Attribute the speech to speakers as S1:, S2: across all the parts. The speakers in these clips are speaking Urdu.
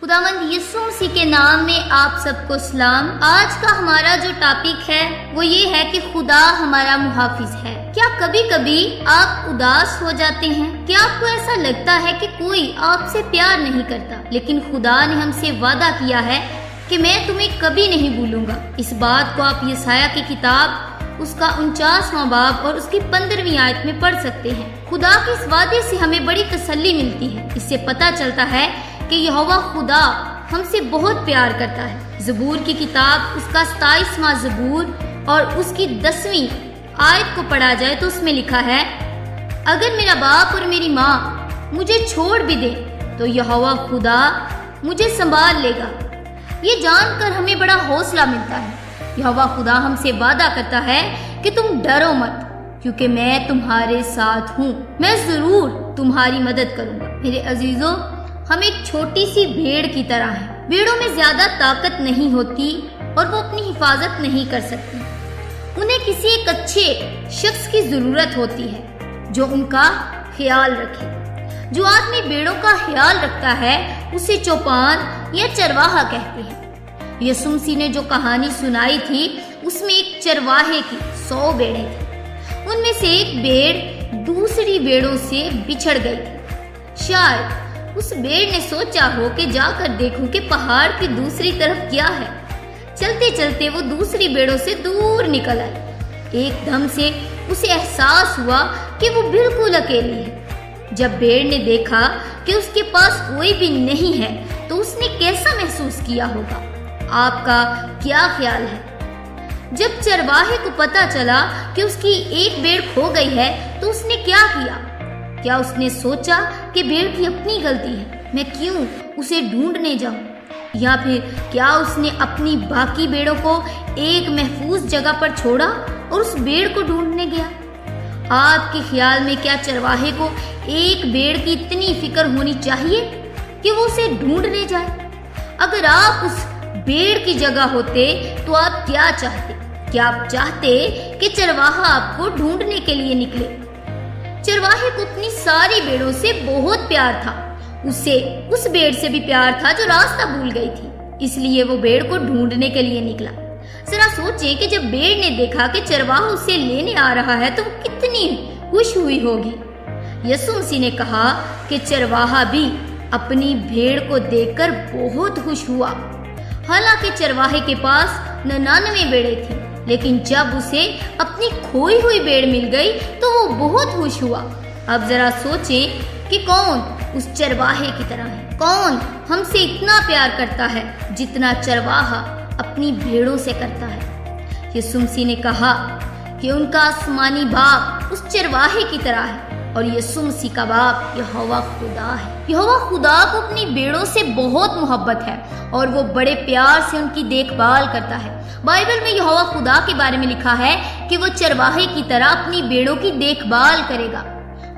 S1: خداوند یسوع مسیح کے نام میں آپ سب کو سلام۔ آج کا ہمارا جو ٹاپک ہے وہ یہ ہے کہ خدا ہمارا محافظ ہے۔ کیا کبھی کبھی آپ اداس ہو جاتے ہیں؟ کیا آپ کو ایسا لگتا ہے کہ کوئی آپ سے پیار نہیں کرتا؟ لیکن خدا نے ہم سے وعدہ کیا ہے کہ میں تمہیں کبھی نہیں بھولوں گا۔ اس بات کو آپ یسایہ کی کتاب اس کا 49واں باب اور اس کی 15ویں آیت میں پڑھ سکتے ہیں۔ خدا کے اس وعدے سے ہمیں بڑی تسلی ملتی ہے۔ اس سے پتہ چلتا ہے کہ یہوہ خدا ہم سے بہت پیار کرتا ہے۔ زبور کی کتاب اس کا 27واں زبور اور اس کی 10ویں آیت کو پڑھا جائے تو اس میں لکھا ہے، اگر میرا باپ اور میری ماں مجھے چھوڑ بھی دے تو یہوہ خدا مجھے سنبھال لے گا۔ یہ جان کر ہمیں بڑا حوصلہ ملتا ہے۔ یہوہ خدا ہم سے وعدہ کرتا ہے کہ تم ڈرو مت، کیونکہ میں تمہارے ساتھ ہوں، میں ضرور تمہاری مدد کروں گا۔ میرے عزیزوں، ہم ایک چھوٹی سی بھیڑ کی طرح ہیں۔ بھیڑوں میں زیادہ طاقت نہیں ہوتی اور وہ اپنی حفاظت نہیں کر سکتی۔ انہیں کسی ایک اچھے شخص کی ضرورت ہوتی ہے جو ان کا خیال رکھے۔ جو آدمی بھیڑوں کا خیال رکھتا ہے اسے چوپان یا چرواہا کہتے ہیں۔ یسوع مسیح نے جو کہانی سنائی تھی اس میں ایک چرواہے کی 100 بھیڑیں تھیں۔ ان میں سے ایک بھیڑ دوسری بھیڑوں سے بچھڑ گئی تھی۔ شاید اس بھیڑ نے سوچا ہو کہ جا کر دیکھوں کہ پہاڑ کی دوسری طرف کیا ہے۔ چلتے چلتے وہ دوسری بھیڑوں سے دور نکل آئی۔ ایک دم سے اسے احساس ہوا کہ وہ بالکل اکیلی ہے۔ جب بھیڑ نے دیکھا کہ اس کے پاس کوئی بھی نہیں ہے تو اس نے کیسا محسوس کیا ہوگا؟ آپ کا کیا خیال ہے؟ جب چرواہے کو پتا چلا کہ اس کی ایک بھیڑ کھو گئی ہے تو اس نے کیا کیا؟ کیا اس نے سوچا کہ بھیڑ کی اپنی غلطی ہے، میں کیوں اسے ڈھونڈنے جاؤں؟ یا پھر کیا اس نے اپنی باقی بھیڑوں کو ایک محفوظ جگہ پر چھوڑا اور اس بھیڑ کو ڈھونڈنے گیا؟ آپ کے خیال میں کیا چرواہے کو ایک بھیڑ کی اتنی فکر ہونی چاہیے کہ وہ اسے ڈھونڈنے جائے؟ اگر آپ اس بھیڑ کی جگہ ہوتے تو آپ کیا چاہتے؟ کیا آپ چاہتے کہ چرواہا آپ کو ڈھونڈنے کے لیے نکلے؟ چرواہے کو اپنی ساری بھیڑوں سے بہت پیار تھا۔ اسے اس بھیڑ سے بھی پیار تھا جو راستہ بھول گئی تھی، اس لیے وہ بھیڑ کو ڈھونڈنے کے لیے نکلا۔ ذرا سوچیں کہ جب بھیڑ نے دیکھا کہ چرواہا اسے لینے آ رہا ہے تو وہ کتنی خوش ہوئی ہوگی۔ یسوع مسیح نے کہا کہ چرواہا بھی اپنی بھیڑ کو دیکھ کر بہت خوش ہوا۔ حالانکہ چرواہے کے پاس 99 بھیڑیں تھیں، لیکن جب اسے اپنی کھوئی ہوئی بھیڑ مل گئی تو وہ بہت خوش ہوا۔ اب ذرا سوچیں کہ کون اس چرواہے کی طرح ہے؟ کون ہم سے اتنا پیار کرتا ہے جتنا چرواہا اپنی بھیڑوں سے کرتا ہے؟ یسوع مسیح نے کہا کہ ان کا آسمانی باپ اس چرواہے کی طرح ہے اور یسوع مسیح کا باپ یہوہ خدا ہے۔ یہوہ خدا کو اپنی بھیڑوں سے بہت محبت ہے اور وہ بڑے پیار سے ان کی دیکھ بھال کرتا ہے۔ بائبل میں یہوہ خدا کے بارے میں لکھا ہے کہ وہ چرواہے کی طرح اپنی بھیڑوں کی دیکھ بھال کرے گا۔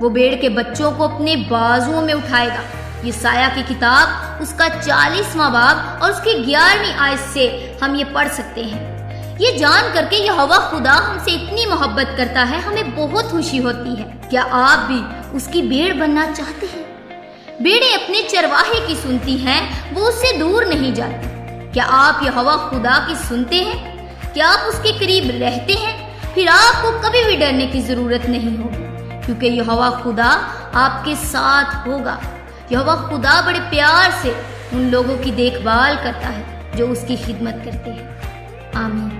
S1: وہ بھیڑ کے بچوں کو اپنے بازوؤں میں اٹھائے گا۔ یسایہ کی کتاب اس کا 40واں باب اور اس کی 11ویں آیت سے ہم یہ پڑھ سکتے ہیں۔ یہ جان کر کے یہوہ خدا ہم سے اتنی محبت کرتا ہے، ہمیں بہت خوشی ہوتی ہے۔ کیا آپ بھی اس کی بھیڑ بننا چاہتے ہیں؟ بھیڑیں اپنے چرواہے کی سنتی ہیں، وہ اس سے دور نہیں جاتی۔ کیا آپ یہوہ خدا کی سنتے ہیں؟ کیا آپ اس کے قریب رہتے ہیں؟ پھر آپ کو کبھی بھی ڈرنے کی ضرورت نہیں ہوگی، کیونکہ یہوہ خدا آپ کے ساتھ ہوگا۔ یہوہ خدا بڑے پیار سے ان لوگوں کی دیکھ بھال کرتا ہے جو اس کی خدمت کرتے ہیں۔ آمین۔